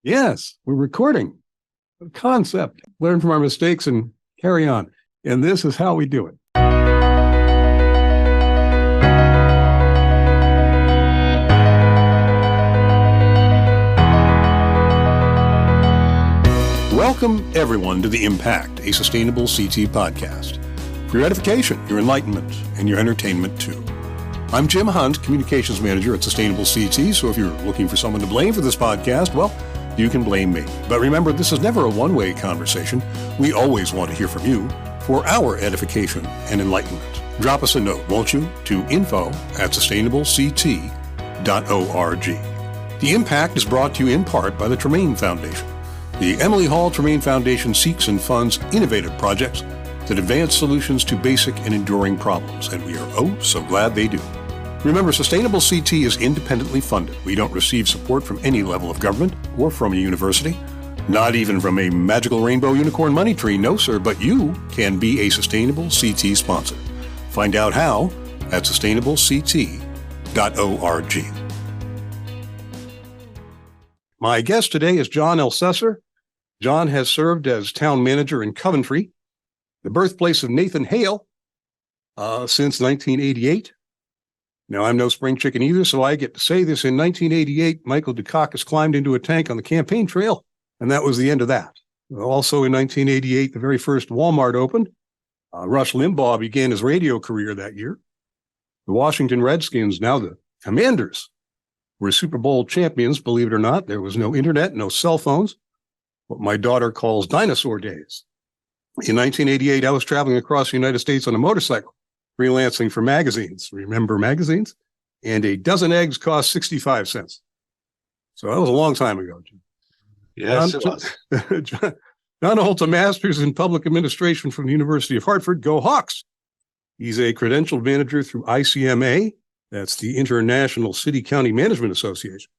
Yes, we're recording. Concept. Learn from our mistakes and carry on. And this is how we do it. Welcome, everyone, to The Impact, a sustainable CT podcast. For your edification, your enlightenment, and your entertainment, too. I'm Jim Hunt, Communications Manager at Sustainable CT, so if you're looking for someone to blame for this podcast, well, you can blame me. But remember, this is never a one-way conversation. We always want to hear from you for our edification and enlightenment. Drop us a note, won't you, to info@sustainablect.org. The Impact is brought to you in part by the Tremaine Foundation. The Emily Hall Tremaine Foundation seeks and funds innovative projects that advance solutions to basic and enduring problems, and we are so glad they do. Remember, Sustainable CT is independently funded. We don't receive support from any level of government or from a university, not even from a magical rainbow unicorn money tree, no sir, but you can be a Sustainable CT sponsor. Find out how at sustainablect.org. My guest today is John Elsesser. John has served as town manager in Coventry, the birthplace of Nathan Hale, since 1988. Now, I'm no spring chicken either, so I get to say this. In 1988, Michael Dukakis climbed into a tank on the campaign trail, and that was the end of that. Also in 1988, the very first Walmart opened. Rush Limbaugh began his radio career that year. The Washington Redskins, now the Commanders, were Super Bowl champions, believe it or not. There was no internet, no cell phones, what my daughter calls dinosaur days. In 1988, I was traveling across the United States on a motorcycle, freelancing for magazines. Remember magazines? And a dozen eggs cost 65 cents. So that was a long time ago. Yes, it was. John holds a master's in public administration from the University of Hartford. Go Hawks! He's a credentialed manager through ICMA. That's the International City County Management Association.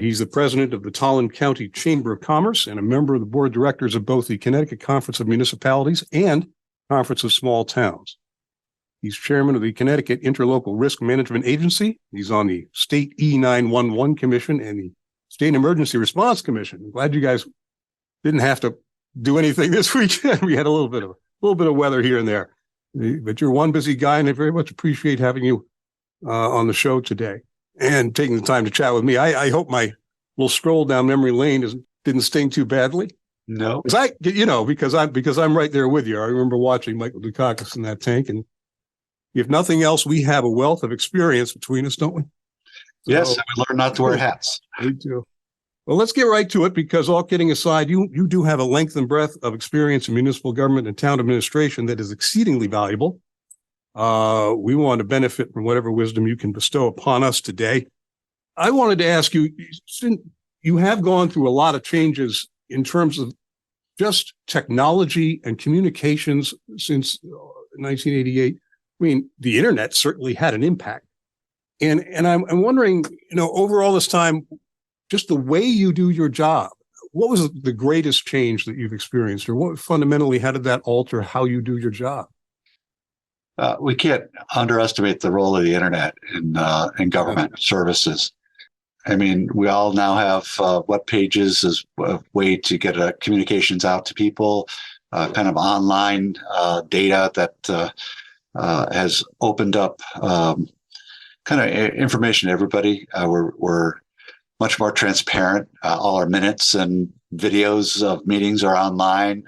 He's the president of the Tolland County Chamber of Commerce and a member of the board of directors of both the Connecticut Conference of Municipalities and Conference of Small Towns. He's chairman of the Connecticut Interlocal Risk Management Agency. He's on the State E911 Commission and the State Emergency Response Commission. I'm glad you guys didn't have to do anything this weekend. We had a little bit of weather here and there, but you're one busy guy, and I very much appreciate having you on the show today and taking the time to chat with me. I hope my little stroll down memory lane didn't sting too badly. No, because I'm right there with you. I remember watching Michael Dukakis in that tank, and if nothing else, we have a wealth of experience between us, don't we? Yes, and we learn not to wear hats. We do. Well, let's get right to it, because all kidding aside, you do have a length and breadth of experience in municipal government and town administration that is exceedingly valuable. We want to benefit from whatever wisdom you can bestow upon us today. I wanted to ask you, you have gone through a lot of changes in terms of just technology and communications since 1988. I mean, the internet certainly had an impact. And I'm wondering, over all this time, just the way you do your job, what was the greatest change that you've experienced, or what fundamentally, how did that alter how you do your job? We can't underestimate the role of the internet in government services. I mean, we all now have web pages as a way to get communications out to people, kind of online data that has opened up kind of information to everybody. We're much more transparent. All our minutes and videos of meetings are online.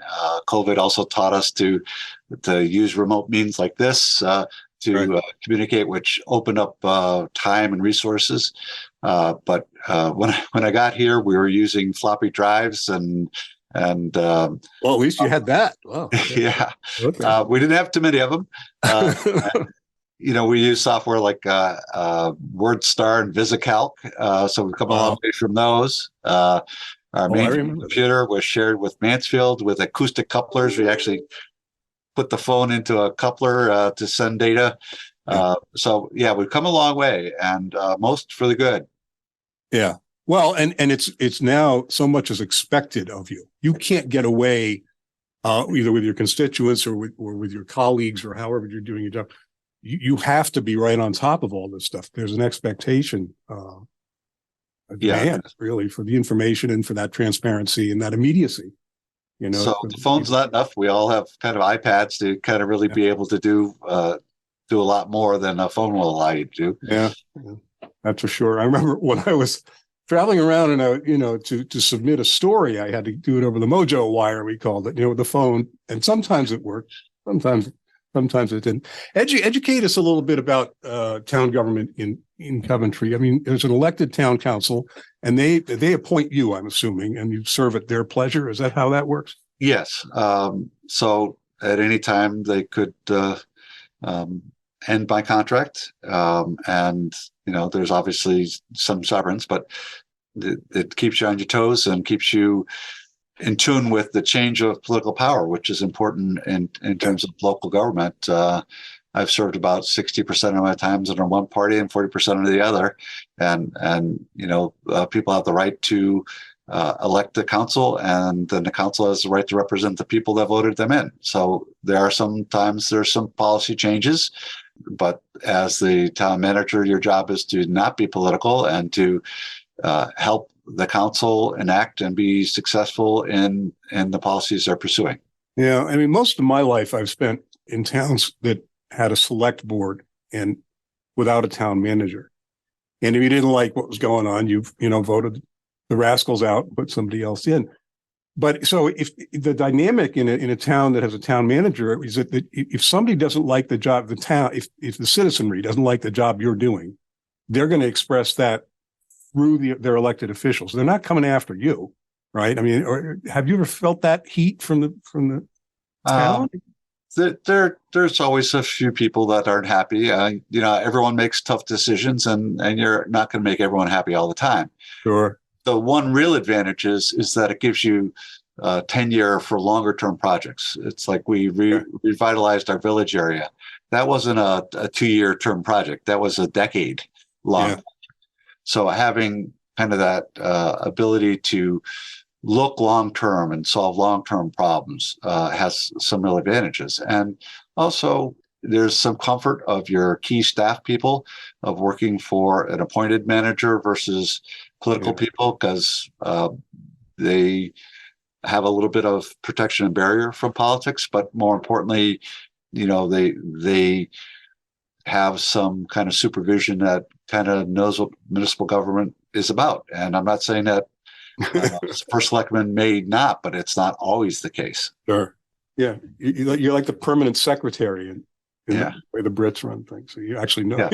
COVID also taught us to use remote means like this to communicate, which opened up time and resources. But when I got here, we were using floppy drives and well, at least you had that. Wow. Yeah. Okay. We didn't have too many of them. We use software like WordStar and VisiCalc. So we've come a long way from those. Our main computer was shared with Mansfield with acoustic couplers. We actually put the phone into a coupler to send data. So we've come a long way, and most for the good. Yeah. Well, and it's now so much is expected of you. You can't get away either with your constituents or with your colleagues or however you're doing your job. You have to be right on top of all this stuff. There's an expectation a Yeah. demand really for the information and for that transparency and that immediacy. So the phone's not enough. We all have kind of iPads to kind of really be able to do a lot more than a phone will allow you to do. Yeah, that's for sure. I remember when I was traveling around and to submit a story, I had to do it over the Mojo wire, we called it, with the phone. And sometimes it worked. Sometimes it didn't. Educate us a little bit about town government in Coventry. I mean, there's an elected town council, and they appoint you, I'm assuming, and you serve at their pleasure. Is that how that works? Yes. So at any time they could end my contract, and there's obviously some severance, but it keeps you on your toes and keeps you in tune with the change of political power, which is important in terms of local government. I've served about 60% of my times under one party and 40% under the other, and people have the right to elect the council, and then the council has the right to represent the people that voted them in. So there's some policy changes, but as the town manager, your job is to not be political and to help the council enact and be successful in the policies they're pursuing. Yeah, I mean, most of my life I've spent in towns that had a select board and without a town manager. And if you didn't like what was going on, you voted the rascals out, put somebody else in. But so if the dynamic in a town that has a town manager is that if somebody doesn't like the job, the town, if the citizenry doesn't like the job you're doing, they're going to express that through their elected officials. They're not coming after you, right? I mean, or have you ever felt that heat from the town? There's always a few people that aren't happy. Everyone makes tough decisions, and you're not going to make everyone happy all the time. Sure. The one real advantage is that it gives you tenure for longer term projects. It's like we revitalized our village area. That wasn't a 2-year term project. That was a decade long. Yeah. So having kind of that ability to look long term and solve long term problems has some real advantages. And also, there's some comfort of your key staff people of working for an appointed manager versus political people, because they have a little bit of protection and barrier from politics, but more importantly, they have some kind of supervision that kind of knows what municipal government is about. And I'm not saying that first selectman may not, but it's not always the case. Sure. Yeah. You're like the permanent secretary in the way the Brits run things. So you actually know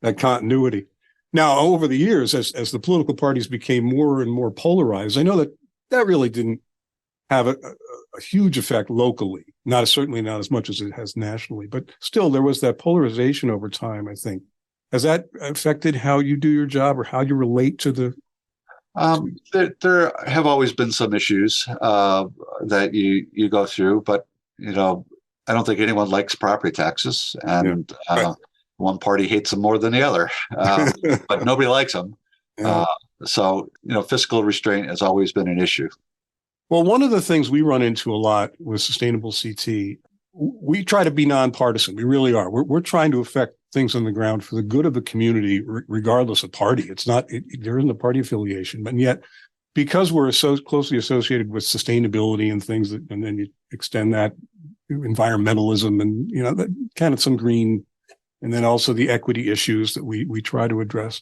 that continuity. Now, over the years, as the political parties became more and more polarized, I know that really didn't have a huge effect locally, certainly not as much as it has nationally, but still there was that polarization over time, I think. Has that affected how you do your job or how you relate to the... There have always been some issues that you go through, but, I don't think anyone likes property taxes, and one party hates them more than the other, but nobody likes them. Yeah. So, fiscal restraint has always been an issue. Well, one of the things we run into a lot with Sustainable CT, we try to be nonpartisan. We really are. We're trying to affect things on the ground for the good of the community, regardless of party. There isn't a party affiliation, but yet because we're so closely associated with sustainability and things, and then you extend that environmentalism and, that kind of some green, and then also the equity issues that we try to address.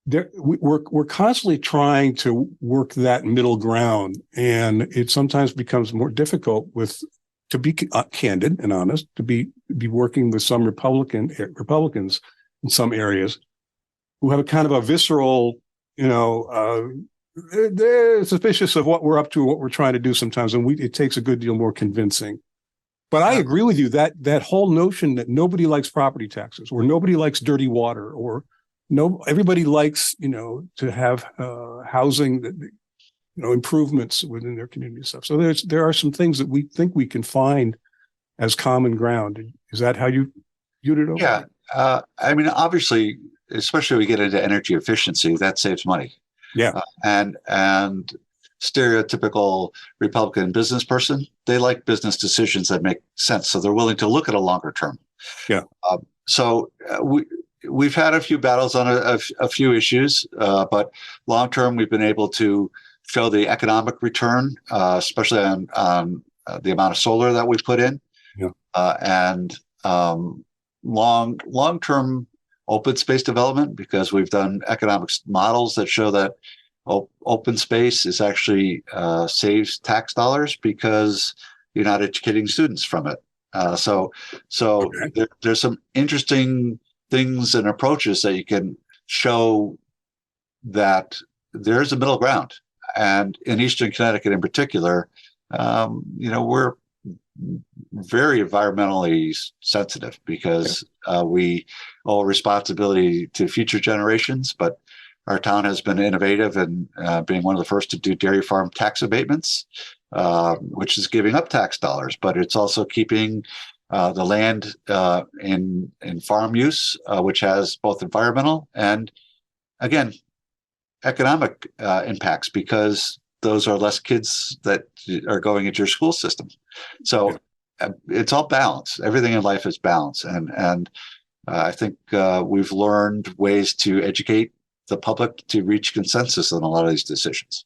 We're constantly trying to work that middle ground, and it sometimes becomes more difficult to be candid and honest, to be working with some Republicans in some areas who have a kind of a visceral, they're suspicious of what we're up to, what we're trying to do sometimes, and it takes a good deal more convincing. But I agree with you that whole notion that nobody likes property taxes, or nobody likes dirty water, or everybody likes, to have housing that, improvements within their community and stuff. So there are some things that we think we can find as common ground. Is that how you viewed it? Yeah. I mean, obviously, especially when we get into energy efficiency, that saves money. Yeah. And stereotypical Republican business person, they like business decisions that make sense. So they're willing to look at a longer term. Yeah. we've had a few battles on a few issues, but long term, we've been able to show the economic return, especially on the amount of solar that we put in, Yeah. and long term open space development, because we've done economics models that show that open space is actually saves tax dollars because you're not educating students from it. So Okay. there's some interesting things and approaches that you can show that there's a middle ground. And in Eastern Connecticut in particular, we're very environmentally sensitive because we owe responsibility to future generations, but our town has been innovative in being one of the first to do dairy farm tax abatements, which is giving up tax dollars, but it's also keeping the land in farm use, which has both environmental and, again, economic impacts, because those are less kids that are going into your school system. So it's all balance. Everything in life is balance. And I think we've learned ways to educate the public to reach consensus on a lot of these decisions.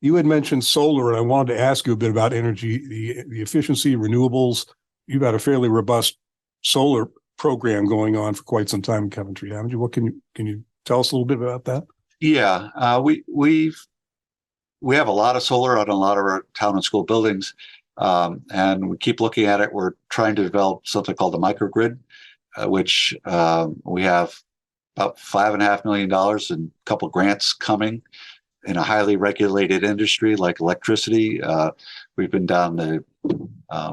You had mentioned solar, and I wanted to ask you a bit about energy, the efficiency, renewables. You've had a fairly robust solar program going on for quite some time in Coventry, haven't you? What can you tell us a little bit about that? Yeah, we have a lot of solar on a lot of our town and school buildings, and we keep looking at it. We're trying to develop something called the microgrid, which we have about $5.5 million and a couple grants coming in a highly regulated industry like electricity. We've been down the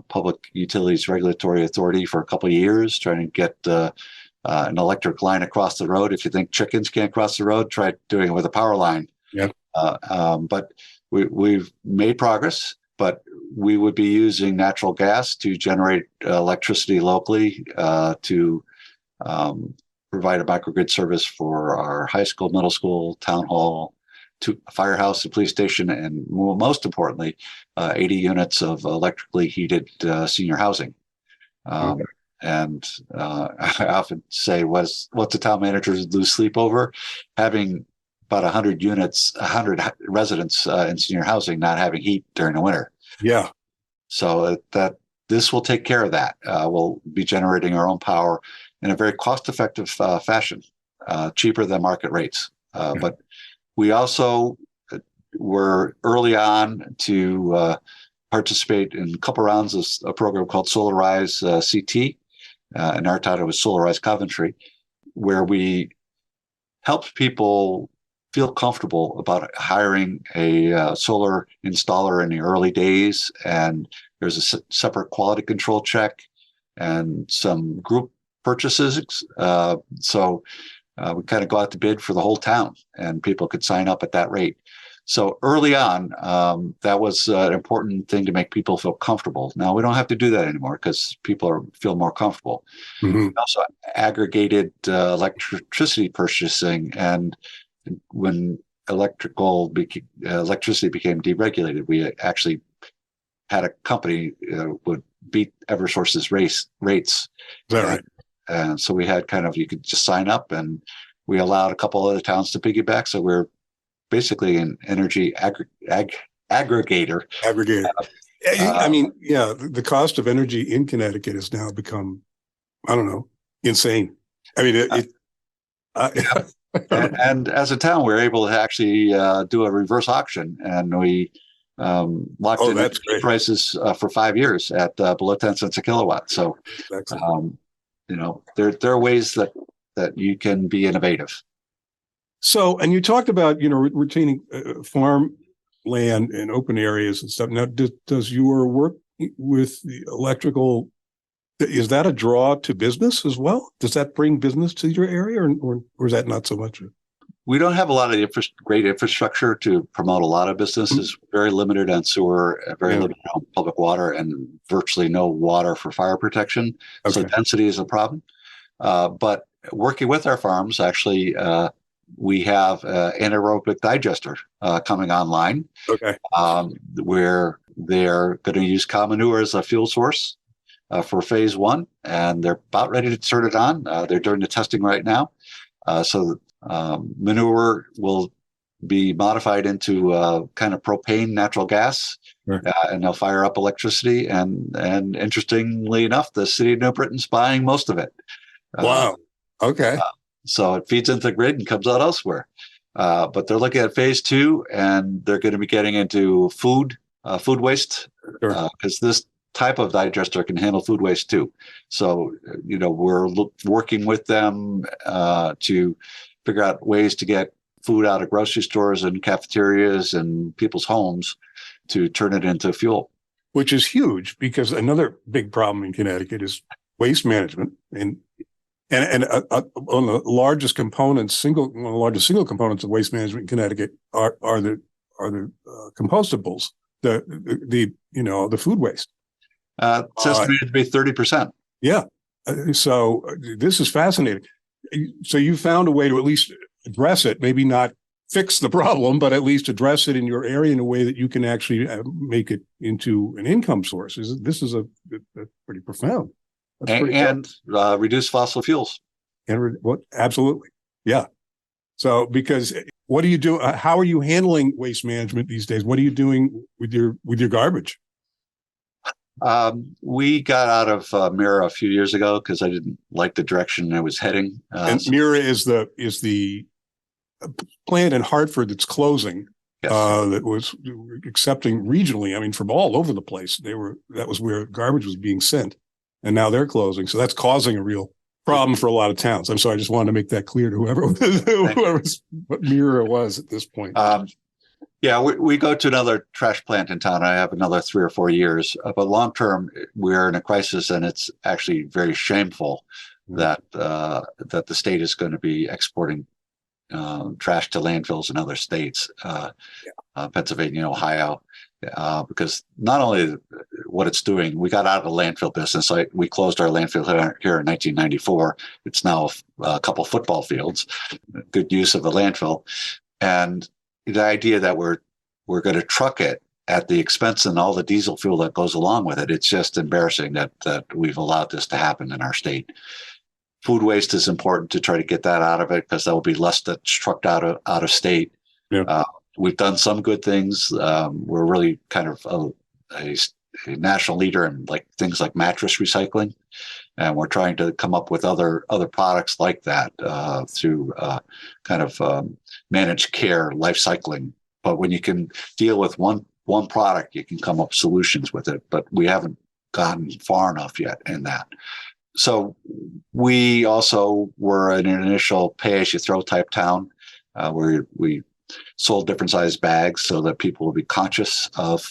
Public Utilities Regulatory Authority for a couple of years trying to get an electric line across the road. If you think chickens can't cross the road, try doing it with a power line. Yeah. But we've made progress, but we would be using natural gas to generate electricity locally to provide a microgrid service for our high school, middle school, town hall, to firehouse, the police station, and most importantly, 80 units of electrically heated senior housing. And I often say, what's the town managers lose sleep over? Having about 100 units, 100 residents in senior housing not having heat during the winter. Yeah. So that this will take care of that. We'll be generating our own power in a very cost-effective fashion, cheaper than market rates. But we also were early on to participate in a couple rounds of a program called Solarize CT. In our town, it was Solarize Coventry, where we helped people feel comfortable about hiring a solar installer in the early days. And there's a separate quality control check and some group purchases. So we kind of go out to bid for the whole town, and people could sign up at that rate. So early on, that was an important thing to make people feel comfortable. Now we don't have to do that anymore because people feel more comfortable. Mm-hmm. We also aggregated electricity purchasing, and when electricity became deregulated, we actually had a company would beat Eversource's rates. Is that right? And so we had you could just sign up, and we allowed a couple other towns to piggyback. So we're basically an energy aggregator. Aggregator. I mean, the cost of energy in Connecticut has now become, I don't know, insane. I mean, and as a town, we're able to actually do a reverse auction, and we locked in prices for 5 years at below 10 cents a kilowatt. So, there are ways that you can be innovative. So, and you talked about, retaining farm land and open areas and stuff. Now, does your work with the electrical, is that a draw to business as well? Does that bring business to your area, or is that not so much? We don't have a lot of great infrastructure to promote a lot of businesses. Mm-hmm. Very limited on sewer, very limited on public water, and virtually no water for fire protection. Okay. So density is a problem. But working with our farms, actually, we have an anaerobic digester coming online. Okay. Where they're going to use cow manure as a fuel source. for phase one, and they're about ready to turn it on. They're doing the testing right now. So manure will be modified into kind of propane natural gas, Right. and they'll fire up electricity. And interestingly enough, the city of New Britain's buying most of it. Wow. Okay. So it feeds into the grid and comes out elsewhere. But they're looking at phase two, and they're going to be getting into food waste, Sure. because this type of digester can handle food waste too. So, we're working with them to figure out ways to get food out of grocery stores and cafeterias and people's homes to turn it into fuel. Which is huge, because another big problem in Connecticut is waste management, and one of the largest single components of waste management in Connecticut are the compostables, the food waste. It's estimated to be 30%. Yeah. So this is fascinating. So you found a way to at least address it, maybe not fix the problem, but at least address it in your area in a way that you can actually make it into an income source. This is pretty profound. That's pretty and reduce fossil fuels. Absolutely. Yeah. So, because what do you do? How are you handling waste management these days? What are you doing with your garbage? We got out of Mira a few years ago because I didn't like the direction I was heading. And Mira is the plant in Hartford that's closing. Yes. That was accepting regionally. I mean, from all over the place. That was where garbage was being sent, and now they're closing. So that's causing a real problem for a lot of towns. I'm sorry, I just wanted to make that clear to whoever's what Mira was at this point. Yeah, we go to another trash plant in town. I have another 3 or 4 years, but long term, we're in a crisis, and it's actually very shameful that the state is going to be exporting trash to landfills in other states, Pennsylvania, Ohio, because not only what it's doing, we got out of the landfill business. We closed our landfill here in 1994. It's now a couple football fields. Good use of the landfill, and the idea that we're going to truck it at the expense and all the diesel fuel that goes along with it. It's just embarrassing that we've allowed this to happen in our state. Food waste is important to try to get that out of it, because that will be less that's trucked out of state. Yeah. We've done some good things. We're really kind of a national leader in things like mattress recycling, and we're trying to come up with other products like that through kind of managed care, life cycling. But when you can deal with one product, you can come up with solutions with it. But we haven't gotten far enough yet in that. So we also were an initial pay-as-you-throw type town, where we sold different size bags so that people would be conscious of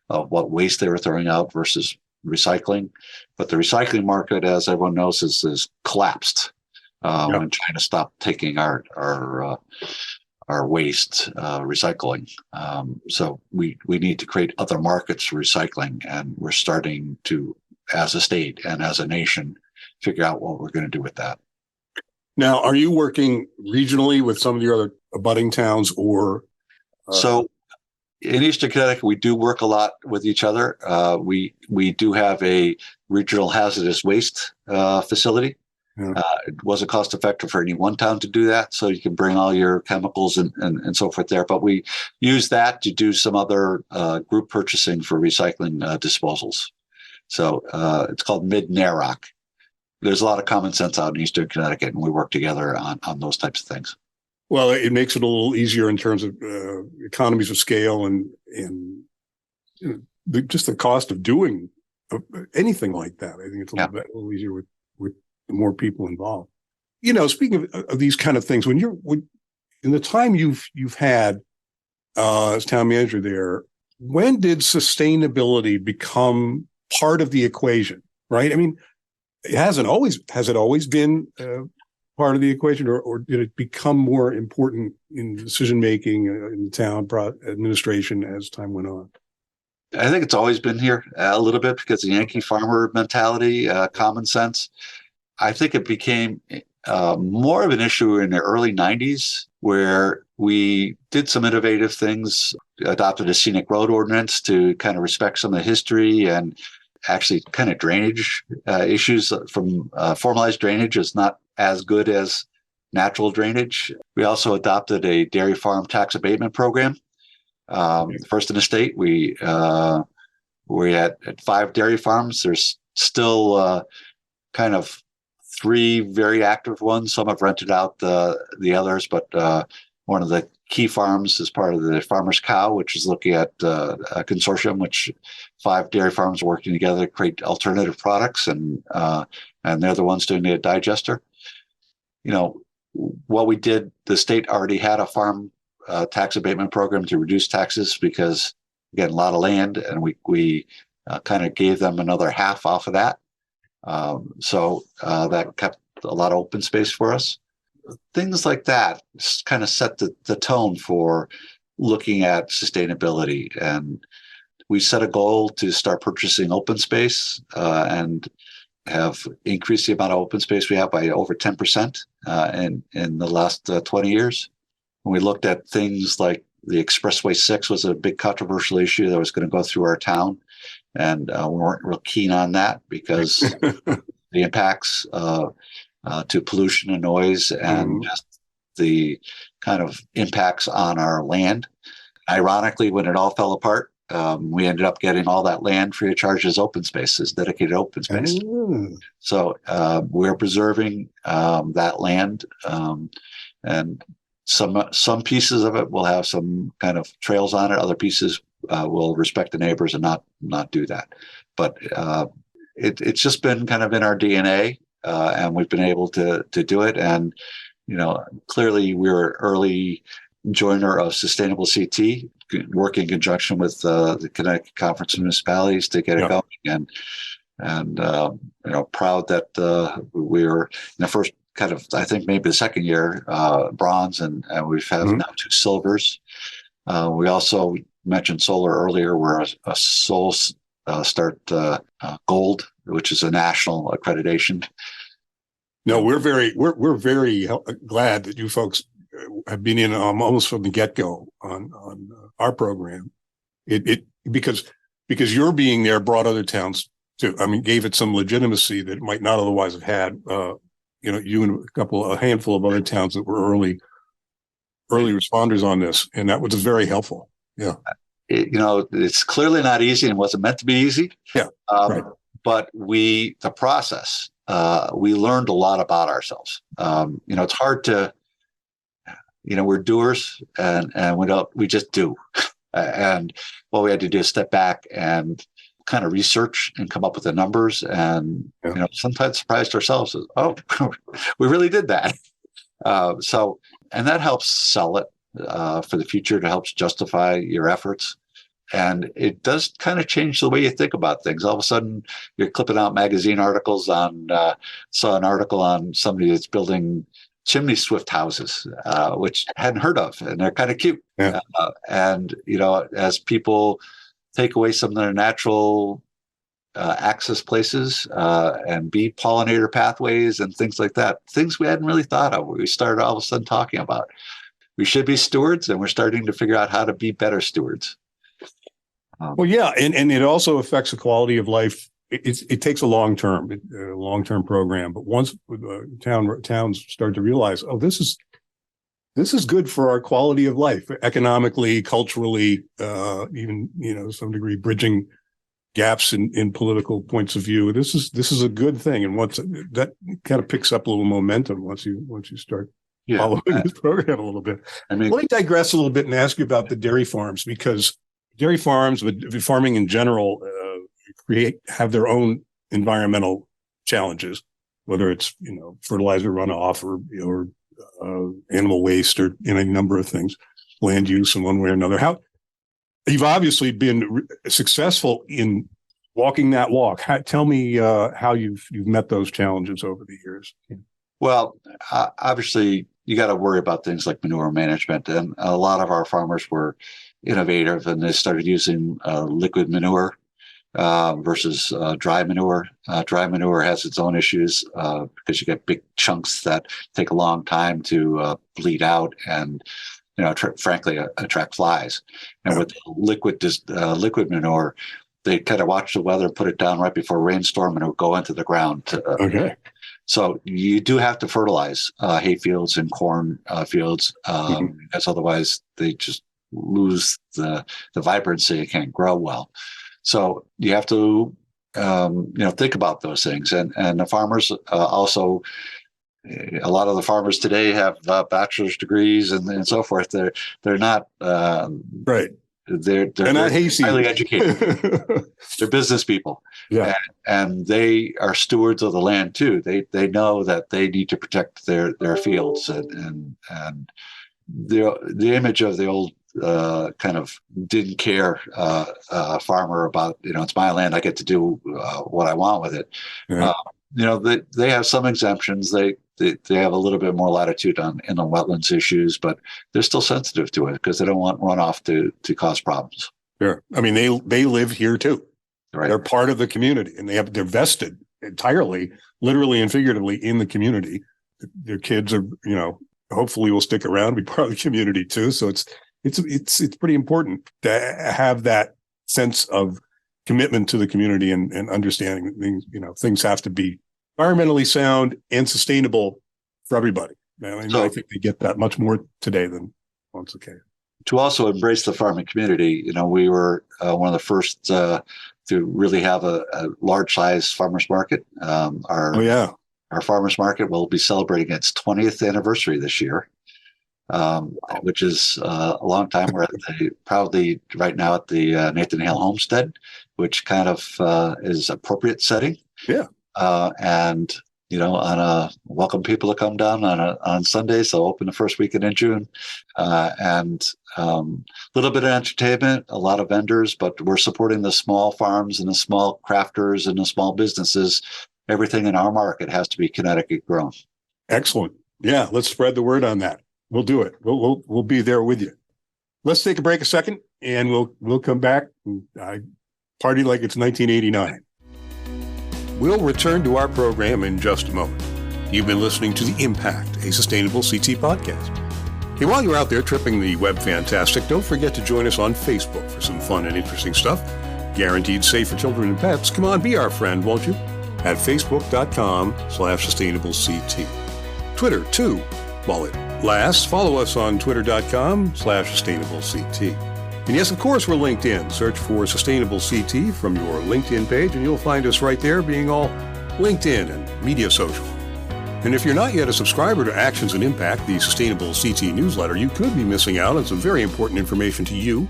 what waste they were throwing out versus recycling. But the recycling market, as everyone knows, is collapsed when China stopped taking our waste recycling. So we need to create other markets for recycling, and we're starting to, as a state and as a nation, figure out what we're going to do with that. Now, are you working regionally with some of your other abutting towns, or? So in Eastern Connecticut, we do work a lot with each other. We do have a regional hazardous waste facility. Yeah. It wasn't cost effective for any one town to do that, so you can bring all your chemicals and so forth there. But we use that to do some other group purchasing for recycling disposals. So it's called Mid-NAROC. There's a lot of common sense out in Eastern Connecticut, and we work together on those types of things. Well, it makes it a little easier in terms of economies of scale and just the cost of doing anything like that. I think it's a little easier with more people involved. Speaking of these kind of things, when in the time you've had as town manager there, when did sustainability become part of the equation? Right? I mean, has it always been part of the equation, or did it become more important in decision making in the town administration as time went on? I think it's always been here a little bit, because the Yankee farmer mentality, common sense. I think it became more of an issue in the early 90s, where we did some innovative things, adopted a scenic road ordinance to kind of respect some of the history, and actually kind of drainage issues from formalized drainage is not as good as natural drainage. We also adopted a dairy farm tax abatement program. First in the state, we at 5 dairy farms. There's still kind of 3 very active ones. Some have rented out the others, but one of the key farms is part of the Farmer's Cow, which is looking at a consortium, which 5 dairy farms are working together to create alternative products, and they're the ones doing the digester. What we did, the state already had a farm tax abatement program to reduce taxes because, again, a lot of land, and we kind of gave them another half off of that. So that kept a lot of open space for us. Things like that kind of set the tone for looking at sustainability. And we set a goal to start purchasing open space and have increased the amount of open space we have by over 10% in the last 20 years. When we looked at things like the Expressway 6 was a big controversial issue that was going to go through our town. And we weren't real keen on that because the impacts to pollution and noise and just the kind of impacts on our land. Ironically, when it all fell apart, we ended up getting all that land free of charge as open spaces, dedicated open space. So we're preserving that land, and some pieces of it will have some kind of trails on it. Other pieces will respect the neighbors and not do that. But it's just been kind of in our DNA, and we've been able to do it. And clearly we're early joiner of Sustainable CT, working in conjunction with the Connecticut Conference of Municipalities to get it going. And proud that we're in the first kind of, I think maybe the second year, bronze, and we've had now 2 silvers. We also mentioned solar earlier. We're a Soul Start Gold, which is a national accreditation. No, we're very glad that you folks have been in almost from the get-go on our program. Because your being there brought other towns to, gave it some legitimacy that it might not otherwise have had. You and a handful of other towns that were early responders on this, and that was very helpful. Yeah. It's clearly not easy and wasn't meant to be easy. Yeah. Right. But the process, we learned a lot about ourselves. It's hard to, we're doers and we just do. And what we had to do is step back and kind of research and come up with the numbers, and sometimes surprised ourselves. Oh, we really did that. And that helps sell it for the future. It helps justify your efforts. And it does kind of change the way you think about things. All of a sudden, you're clipping out magazine articles saw an article on somebody that's building chimney swift houses, which I hadn't heard of, and they're kind of cute. Yeah. As people take away some of their natural access places and bee pollinator pathways and things like that, things we hadn't really thought of. We started all of a sudden talking about. We should be stewards, and we're starting to figure out how to be better stewards. Well, yeah, and it also affects the quality of life. It takes a long-term program, but once towns start to realize, oh, this is good for our quality of life, economically, culturally, even to some degree, bridging gaps in political points of view. This is a good thing, and once that kind of picks up a little momentum, once you start following this program a little bit. Let me digress a little bit and ask you about the dairy farms, because dairy farms, but farming in general, have their own environmental challenges, whether it's fertilizer runoff or animal waste, or a number of things, land use in one way or another. How you've obviously been successful in walking that walk. Tell me how you've met those challenges over the years. Well, obviously, you got to worry about things like manure management, and a lot of our farmers were innovative, and they started using liquid manure versus dry manure. Dry manure has its own issues because you get big chunks that take a long time to bleed out and, frankly, attract flies. And with liquid manure, they kind of watch the weather, put it down right before a rainstorm, and it'll go into the ground. Okay. So you do have to fertilize hay fields and corn fields, because otherwise they just lose the vibrancy and can't grow well. So you have to think about those things, and the farmers also. A lot of the farmers today have bachelor's degrees and so forth. They're not right. They're not highly educated. They're business people, and they are stewards of the land too. They know that they need to protect their fields, and the image of the old kind of didn't care farmer about, it's my land, I get to do what I want with it. They have some exemptions. They have a little bit more latitude on inland wetlands issues, but they're still sensitive to it because they don't want runoff to cause problems. Sure. I mean, they live here too. Right. They're part of the community, and they're vested entirely, literally and figuratively, in the community. Their kids are, hopefully will stick around, be part of the community too. So it's pretty important to have that sense of commitment to the community and understanding that things, things have to be environmentally sound and sustainable for everybody. And I think they get that much more today than once. Okay. To also embrace the farming community, we were one of the first to really have a large size farmers market. Our farmers market will be celebrating its 20th anniversary this year, which is a long time. We're proudly right now at the Nathan Hale Homestead, which kind of is appropriate setting. Yeah. And welcome people to come down on Sundays. They'll open the first weekend in June, and a little bit of entertainment, a lot of vendors, but we're supporting the small farms and the small crafters and the small businesses. Everything in our market has to be Connecticut grown. Excellent. Yeah, let's spread the word on that. We'll do it. We'll be there with you. Let's take a break a second, and we'll come back and party like it's 1989. We'll return to our program in just a moment. You've been listening to The Impact, a Sustainable CT podcast. Hey, while you're out there tripping the web fantastic, don't forget to join us on Facebook for some fun and interesting stuff. Guaranteed safe for children and pets. Come on, be our friend, won't you? At facebook.com/sustainableCT. Twitter, too. While it lasts, follow us on twitter.com/sustainableCT. And yes, of course, we're LinkedIn. Search for Sustainable CT from your LinkedIn page, and you'll find us right there, being all LinkedIn and media social. And if you're not yet a subscriber to Actions and Impact, the Sustainable CT newsletter, you could be missing out on some very important information to you,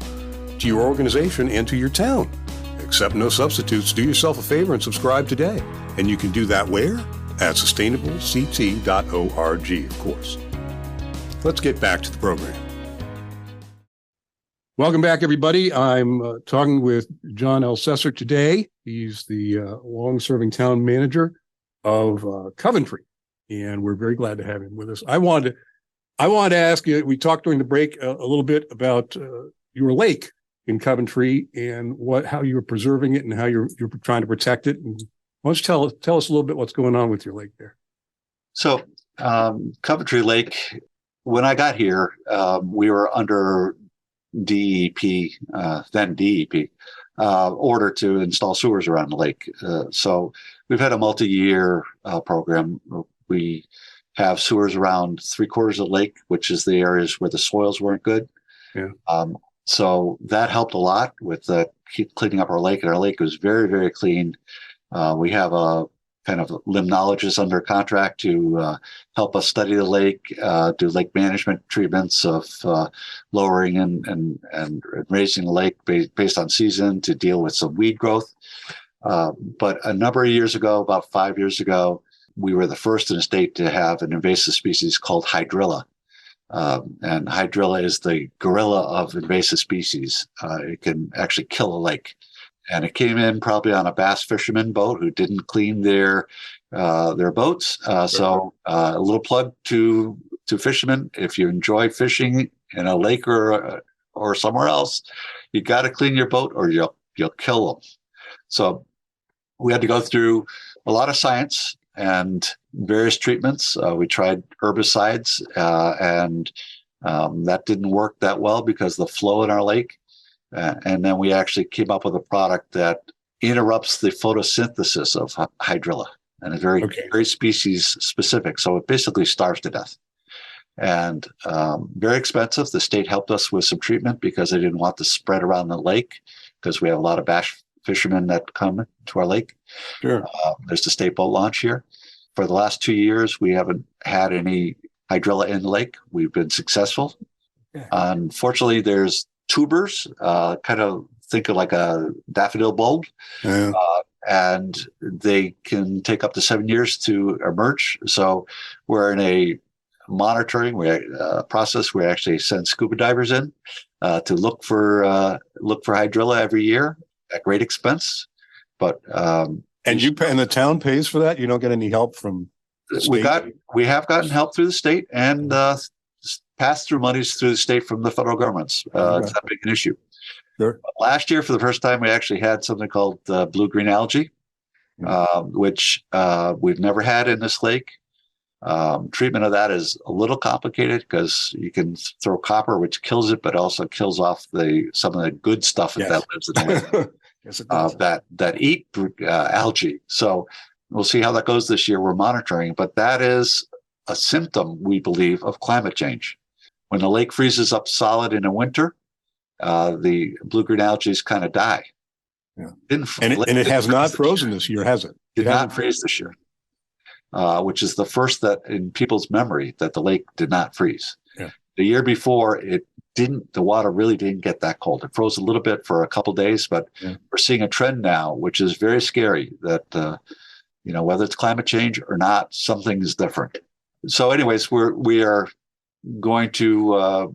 to your organization, and to your town. Accept no substitutes. Do yourself a favor and subscribe today. And you can do that where? At sustainablect.org, of course. Let's get back to the program. Welcome back, everybody. I'm talking with John Elsesser today. He's the long-serving town manager of Coventry, and we're very glad to have him with us. I wanted to ask you, we talked during the break a little bit about your lake in Coventry and how you're preserving it and how you're trying to protect it. And why don't you tell us a little bit what's going on with your lake there? So Coventry Lake, when I got here, we were under DEP, then DEP, order to install sewers around the lake. So we've had a multi-year program. We have sewers around 3/4 of the lake, which is the areas where the soils weren't good. Yeah. So that helped a lot with cleaning up our lake, and our lake was very, very clean. We have a kind of limnologist under contract to help us study the lake, do lake management treatments of lowering and raising the lake based on season to deal with some weed growth. But a number of years ago, about 5 years ago, we were the first in the state to have an invasive species called hydrilla. And hydrilla is the gorilla of invasive species. It can actually kill a lake. And it came in probably on a bass fisherman boat who didn't clean their boats. So a little plug to fishermen: if you enjoy fishing in a lake or somewhere else, you got to clean your boat or you'll kill them. So we had to go through a lot of science and various treatments. We tried herbicides, and that didn't work that well because the flow in our lake. And then we actually came up with a product that interrupts the photosynthesis of hydrilla, and it's very species specific. So it basically starves to death. And very expensive. The state helped us with some treatment because they didn't want to spread around the lake, because we have a lot of bass fishermen that come to our lake. Sure. There's the state boat launch here. For the last 2 years, we haven't had any hydrilla in the lake. We've been successful. Yeah. Unfortunately, there's tubers, kind of think of like a daffodil bulb. Yeah. And they can take up to 7 years to emerge. So we're in a monitoring process. We actually send scuba divers in to look for hydrilla every year at great expense. But and the town pays for that. You don't get any help from the state? We have gotten help through the state and pass-through monies through the state from the federal governments. It's not big an issue. Sure. Last year, for the first time, we actually had something called blue-green algae, which we've never had in this lake. Treatment of that is a little complicated because you can throw copper, which kills it, but also kills off some of the good stuff that lives in the lake. Yes, it does. that eat algae. So we'll see how that goes this year. We're monitoring, but that is a symptom, we believe, of climate change. When the lake freezes up solid in the winter, the blue-green algae kind of die. Yeah. And it has not frozen this year, has it? Did not freeze this year, which is the first that in people's memory that the lake did not freeze. Yeah. The year before, it didn't. The water really didn't get that cold. It froze a little bit for a couple of days, but we're seeing a trend now, which is very scary. That whether it's climate change or not, something is different. So, anyways, we are going to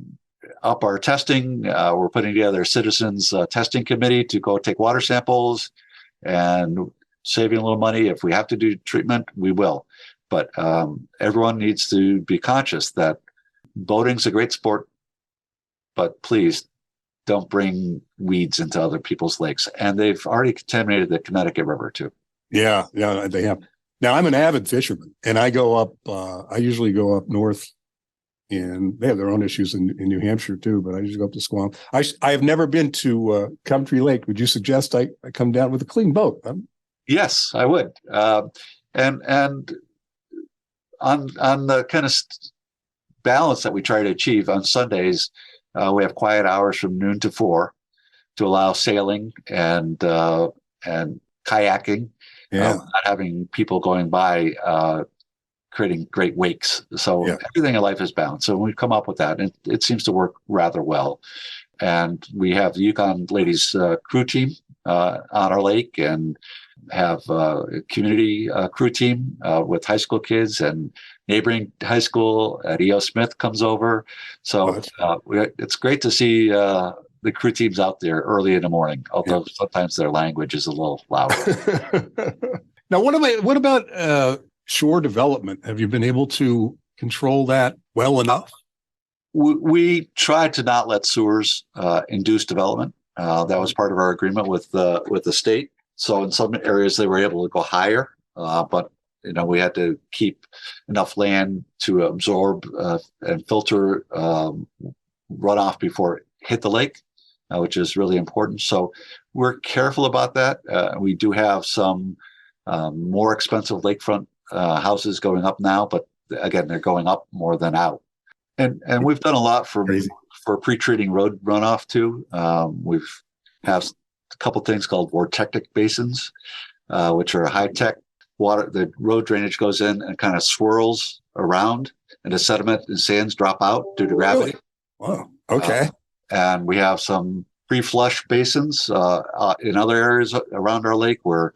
up our testing. We're putting together a citizens testing committee to go take water samples and saving a little money. If we have to do treatment, we will. But everyone needs to be conscious that boating's a great sport, but please don't bring weeds into other people's lakes. And they've already contaminated the Connecticut River too. Yeah, they have. Now, I'm an avid fisherman, and I go up, I usually go up north, and they have their own issues in New Hampshire too, but I usually go up to Squam. I have never been to Coventry Lake. Would you suggest I come down with a clean boat? Yes, I would. And on the kind of balance that we try to achieve on Sundays, we have quiet hours from noon to 4 to allow sailing and kayaking, not having people going by, creating great wakes. So everything in life is balanced. So we've come up with that, and it seems to work rather well. And we have the Yukon Ladies crew team on our lake, and have a community crew team with high school kids, and neighboring high school at E.O. Smith comes over. So it's great to see the crew teams out there early in the morning, although sometimes their language is a little louder. Now, what about shore development? Have you been able to control that well enough? We tried to not let sewers induce development. That was part of our agreement with the state. So in some areas they were able to go higher, but we had to keep enough land to absorb and filter runoff before it hit the lake, which is really important. So we're careful about that. We do have some more expensive lakefront houses going up now, but again, they're going up more than out. And we've done a lot for pre-treating road runoff too. We've have a couple things called vortectic basins, which are high-tech water. The road drainage goes in and kind of swirls around, and the sediment and sands drop out due to gravity. Really? Wow. Okay. And we have some pre-flush basins in other areas around our lake where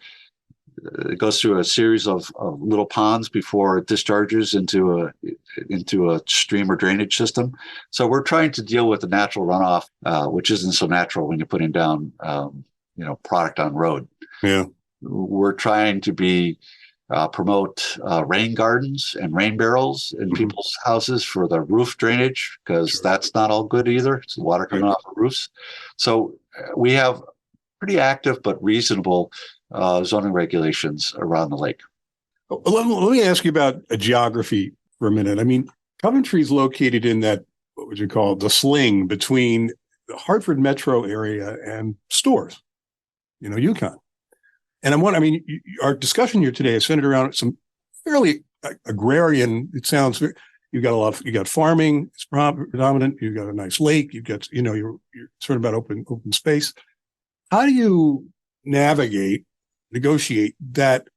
it goes through a series of little ponds before it discharges into a stream or drainage system. So we're trying to deal with the natural runoff, which isn't so natural when you're putting down, product on road. Yeah, we're trying to promote rain gardens and rain barrels in people's houses for the roof drainage, because that's not all good either. It's water coming off of roofs. So we have pretty active but reasonable zoning regulations around the lake. Let me ask you about geography for a minute. I mean, Coventry is located in that, what would you call it, the sling between the Hartford metro area and stores, Yukon. And our discussion here today is centered around some fairly agrarian. It sounds, you got farming, it's predominant. You've got a nice lake. You've got, you're concerned about open space. How do you negotiate that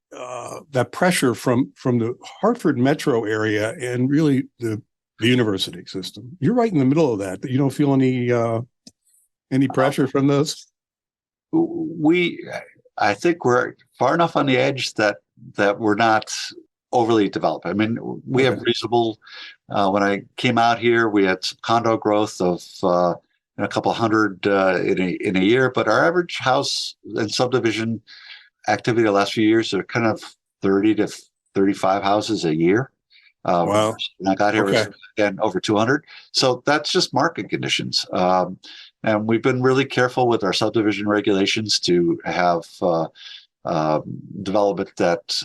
pressure from the Hartford metro area and really the university system? You're right in the middle of that. You don't feel any pressure from those? I think we're far enough on the edge that we're not overly developed. I mean, we have reasonable. When I came out here, we had some condo growth of a couple hundred in a year, but our average house and subdivision activity the last few years are kind of 30 to 35 houses a year. Wow! When I got here, it was again over 200. So that's just market conditions. And we've been really careful with our subdivision regulations to have development that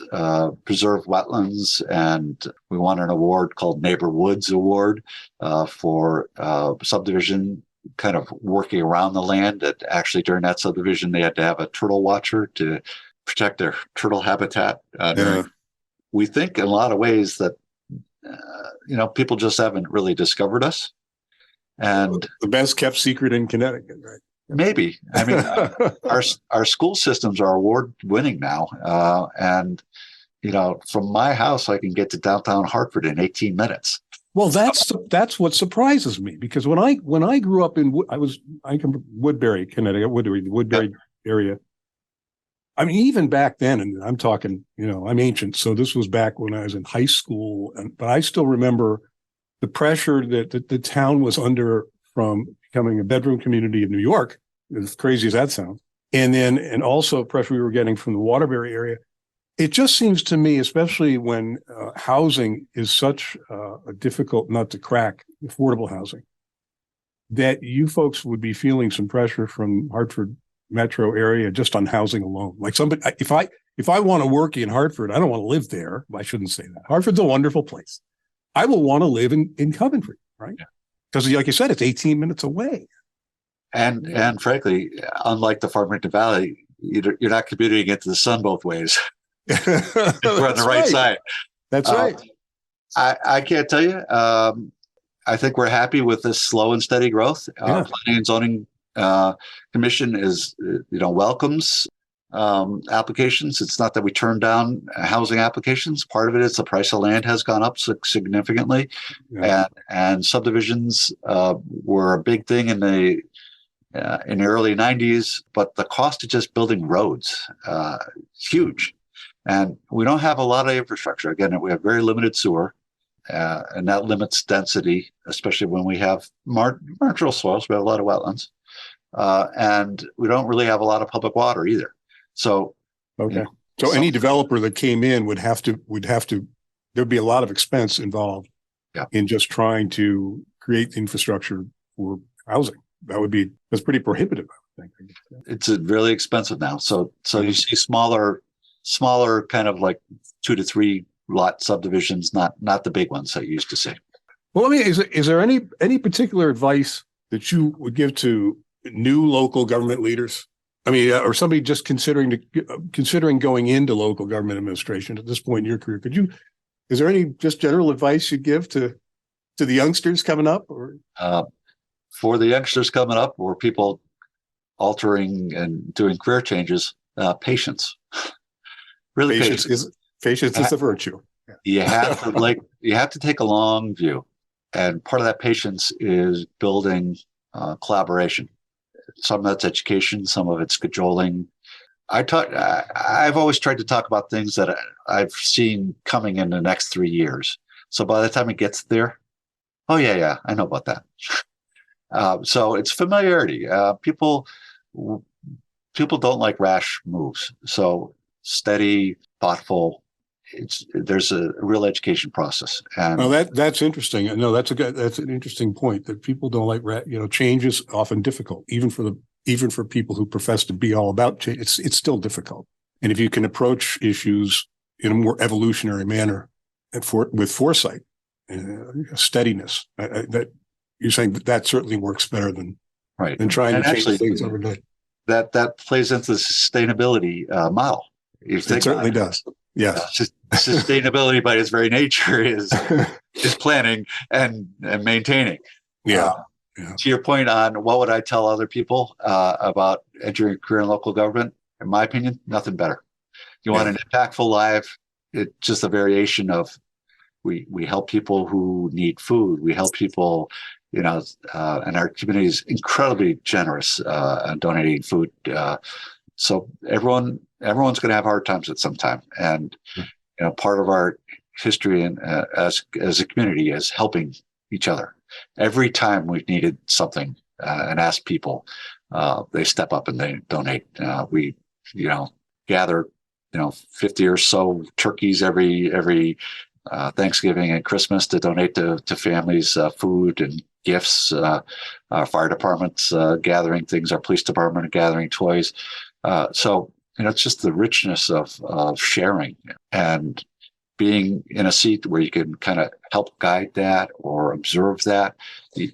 preserve wetlands, and we won an award called Neighbor Woods Award for subdivision kind of working around the land. That actually during that subdivision they had to have a turtle watcher to protect their turtle habitat. We think in a lot of ways that people just haven't really discovered us. And the best kept secret in Connecticut, right? Maybe. I mean, our school systems are award winning now. And, from my house, I can get to downtown Hartford in 18 minutes. Well, that's what surprises me, because when I grew up I come from Woodbury, Connecticut, Woodbury area. I mean, even back then, and I'm talking, I'm ancient. So this was back when I was in high school, but I still remember the pressure that the town was under from becoming a bedroom community of New York, as crazy as that sounds, and also pressure we were getting from the Waterbury area. It just seems to me, especially when housing is such a difficult nut to crack, affordable housing, that you folks would be feeling some pressure from Hartford metro area just on housing alone. Like if I want to work in Hartford, I don't want to live there. I shouldn't say that. Hartford's a wonderful place. I will want to live in Coventry, right? Because like you said, it's 18 minutes away. And frankly, unlike the Farmington Valley, you're not commuting into the sun both ways. We're on the right side. That's right. I can't tell you. I think we're happy with this slow and steady growth. Planning and Zoning Commission welcomes applications. It's not that we turn down housing applications. Part of it is the price of land has gone up significantly, and subdivisions were a big thing in the early 90s. But the cost of just building roads is huge, and we don't have a lot of infrastructure. Again, we have very limited sewer, and that limits density, especially when we have marginal soils. We have a lot of wetlands, and we don't really have a lot of public water either. So, so any developer that came in would have to, there'd be a lot of expense involved in just trying to create infrastructure for housing. That's pretty prohibitive, I would think. It's really expensive now. So you see smaller kind of like 2 to 3 lot subdivisions, not the big ones that you used to see. Well, is there any particular advice that you would give to new local government leaders? I mean, or somebody just considering going into local government administration at this point in your career, is there any just general advice you'd give to the youngsters coming up? Or for the youngsters coming up, or people altering and doing career changes, patience. Really, patience is a virtue. You have to take a long view, and part of that patience is building collaboration. Some of that's education, some of it's cajoling. I've always tried to talk about things that I've seen coming in the next 3 years. So by the time it gets there, I know about that. So it's familiarity. People don't like rash moves. So steady, thoughtful. There's a real education process. And that's interesting. No, that's an interesting point, that people don't like change is often difficult, even for people who profess to be all about change. It's still difficult. And if you can approach issues in a more evolutionary manner and with foresight, steadiness, that you're saying that certainly works better than Right. than trying And to change actually, things overnight. that plays into the sustainability model. If you It think certainly about does. Yes. sustainability by its very nature is planning and maintaining. Yeah. Uh, to your point on what would I tell other people about entering a career in local government, in my opinion, nothing better. You want an impactful life. It's just a variation of we help people who need food. We help people, and our community is incredibly generous on donating food. So everyone's going to have hard times at some time, and part of our history and as a community is helping each other. Every time we've needed something and asked people, they step up and they donate. We gather 50 or so turkeys every Thanksgiving and Christmas to donate to families food and gifts. Our fire department's gathering things. Our police department gathering toys. So it's just the richness of sharing and being in a seat where you can kind of help guide that or observe that. You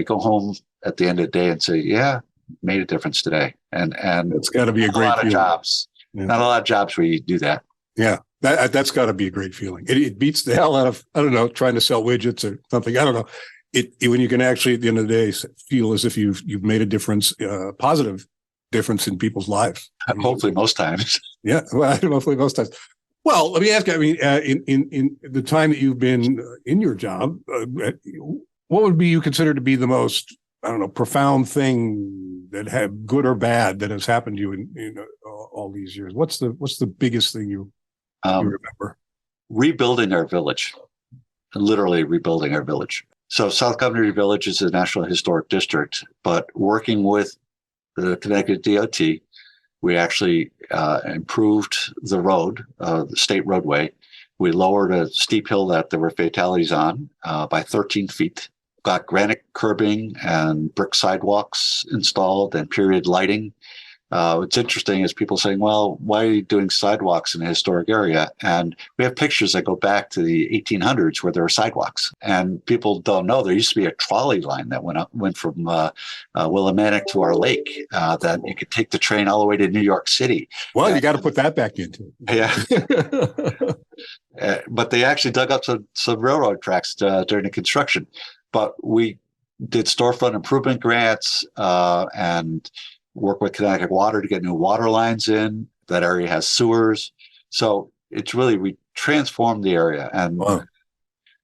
go home at the end of the day and say, "Yeah, made a difference today." And it's got to be a great lot of feeling. jobs. Yeah. Not a lot of jobs where you do that. Yeah, that's got to be a great feeling. It beats the hell out of, I don't know, trying to sell widgets or something. I don't know. It when you can actually at the end of the day feel as if you've made a difference, positive difference in people's lives. Hopefully, most times. Yeah, well, hopefully most times. Well, let me ask you. I mean, in the time that you've been in your job, what would be you consider to be the most, I don't know, profound thing that had good or bad that has happened to you in all these years? What's the biggest thing you remember? Rebuilding our village, literally rebuilding our village. So South Coventry Village is a National Historic District, but working with the Connecticut DOT, we actually improved the road, the state roadway. We lowered a steep hill that there were fatalities on by 13 feet. Got granite curbing and brick sidewalks installed and period lighting. What's interesting is people saying, well, why are you doing sidewalks in a historic area? And we have pictures that go back to the 1800s where there were sidewalks. And people don't know there used to be a trolley line that went from Willimantic to our lake that you could take the train all the way to New York City. Well, you got to put that back into it. Yeah. But they actually dug up some railroad tracks during the construction. But we did storefront improvement grants and work with Connecticut Water to get new water lines in. That area has sewers. So it's really, we transformed the area. And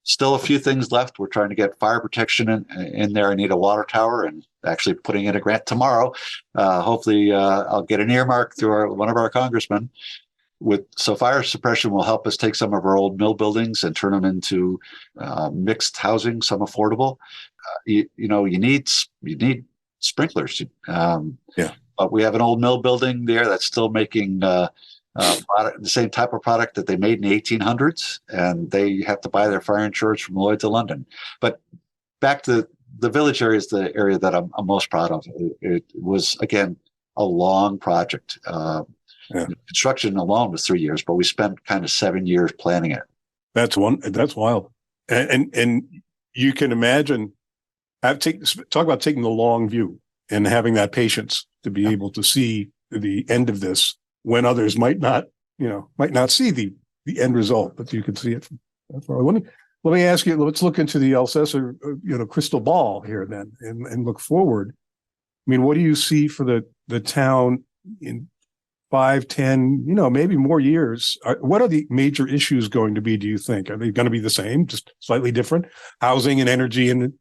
still a few things left. We're trying to get fire protection in there. I need a water tower and actually putting in a grant tomorrow. Hopefully I'll get an earmark through one of our congressmen. So fire suppression will help us take some of our old mill buildings and turn them into mixed housing, some affordable. You need sprinklers. But we have an old mill building there that's still making the same type of product that they made in the 1800s, and they have to buy their fire insurance from Lloyd's of London. But back to the village area is the area that I'm most proud of. It was, again, a long project. Construction alone was 3 years, but we spent kind of 7 years planning it. That's wild. And you can imagine, talk about taking the long view and having that patience to be able to see the end of this when others might not see the end result, but you can see it from far. Let me ask you, let's look into the Elsesser, crystal ball here then and look forward. I mean, what do you see for the town in 5, 10, maybe more years? What are the major issues going to be, do you think? Are they going to be the same, just slightly different? Housing and energy and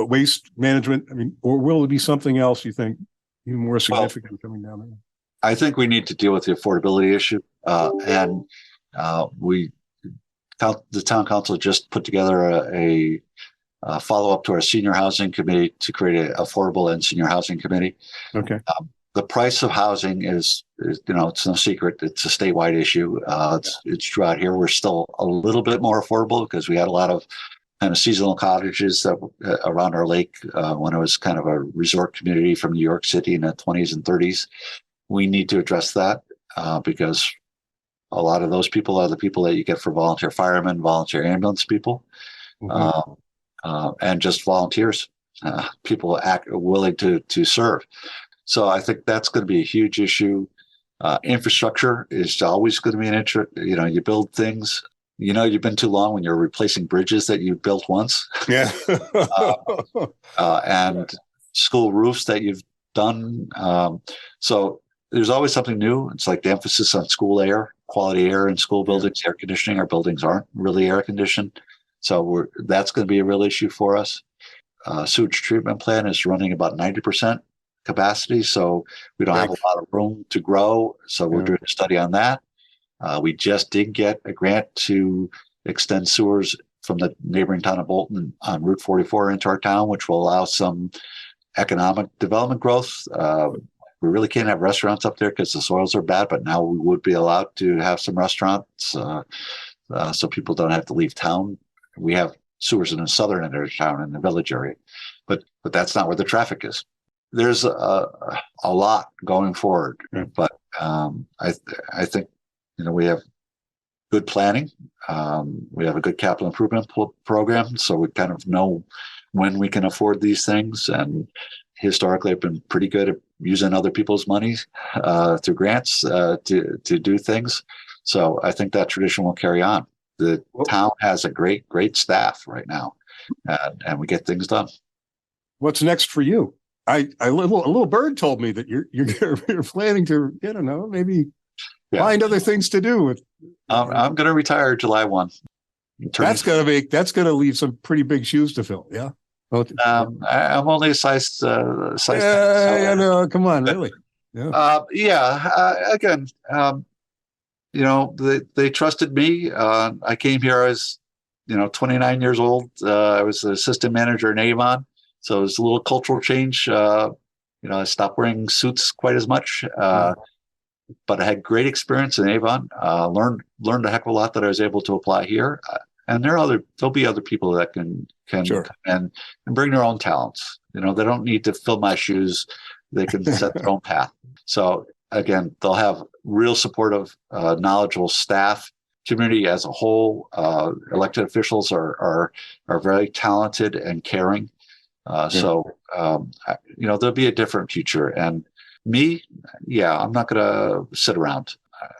waste management? I mean, or will it be something else, you think, even more significant coming down there? I think we need to deal with the affordability issue. The town council just put together a follow-up to our senior housing committee to create an affordable and senior housing committee. Okay. The price of housing is it's no secret. It's a statewide issue. It's true out here. We're still a little bit more affordable because we had a lot of kind of seasonal cottages that around our lake when it was kind of a resort community from New York City in the 20s and 30s. We need to address that because a lot of those people are the people that you get for volunteer firemen, volunteer ambulance people, and just volunteers. people willing to serve. So I think that's going to be a huge issue. Infrastructure is always going to be an issue. You build things. You've been too long when you're replacing bridges that you built once. Yeah. And school roofs that you've done. So there's always something new. It's like the emphasis on school air, quality air in school buildings, air conditioning. Our buildings aren't really air conditioned. So that's going to be a real issue for us. Sewage treatment plant is running about 90% capacity. So we don't have a lot of room to grow. So we're doing a study on that. We just did get a grant to extend sewers from the neighboring town of Bolton on Route 44 into our town, which will allow some economic development growth. We really can't have restaurants up there because the soils are bad, but now we would be allowed to have some restaurants so people don't have to leave town. We have sewers in the southern end of the town in the village area, but that's not where the traffic is. There's a lot going forward, but I think we have good planning. We have a good capital improvement program, so we kind of know when we can afford these things. And historically, I've been pretty good at using other people's money through grants to do things. So I think that tradition will carry on. The town has a great staff right now, and we get things done. What's next for you? A little bird told me that you're planning to, maybe find other things to do with. I'm going to retire July 1. That's going to leave some pretty big shoes to fill. Yeah. I'm only a size. Yeah, no, come on, really. Yeah. Again, they trusted me. I came here. I was, 29 years old. I was the assistant manager in Avon, so it was a little cultural change. I stopped wearing suits quite as much, but I had great experience in Avon. Learned a heck of a lot that I was able to apply here. And there'll be other people that can sure. and bring their own talents. They don't need to fill my shoes. They can set their own path. So again, they'll have real supportive, knowledgeable staff. Community as a whole, elected officials are very talented and caring. So there'll be a different future. And me, I'm not going to sit around.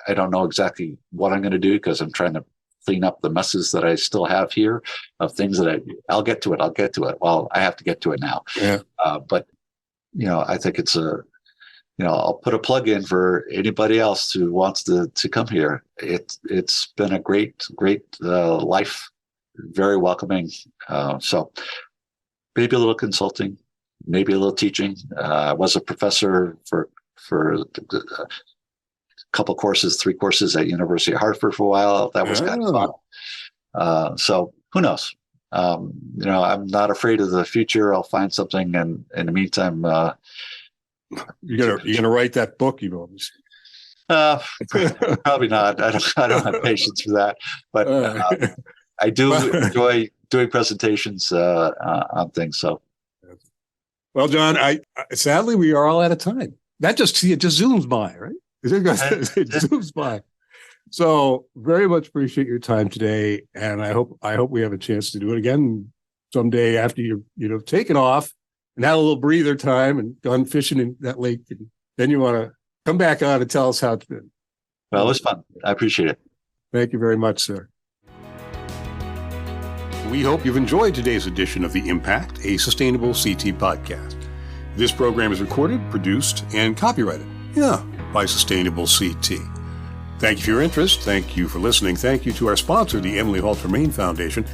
I don't know exactly what I'm going to do because I'm trying to clean up the messes that I still have here of things that I'll get to it. Well, I have to get to it now. Yeah. But I think it's I'll put a plug in for anybody else who wants to come here. It's been a great life, very welcoming. So maybe a little consulting, maybe a little teaching. I was a professor for a couple courses, 3 courses at University of Hartford for a while. That was kind of fun. So who knows? I'm not afraid of the future. I'll find something, and in the meantime, you're gonna write that book, Probably not. I don't have patience for that, but I do enjoy doing presentations on things. So, well, John, sadly we are all out of time. It just zooms by, right? It zooms by. So, very much appreciate your time today, and I hope we have a chance to do it again someday after you've taken off and had a little breather time and gone fishing in that lake, and then you want to come back on and tell us how it's been. Well, it was fun. I appreciate it. Thank you very much, sir. We hope you've enjoyed today's edition of The Impact, a Sustainable CT podcast. This program is recorded, produced, and copyrighted, by Sustainable CT. Thank you for your interest. Thank you for listening. Thank you to our sponsor, the Emily Halter Main Foundation.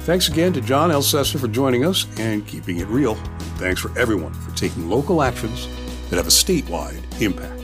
Thanks again to John Elsesser for joining us and keeping it real. And thanks for everyone for taking local actions that have a statewide impact.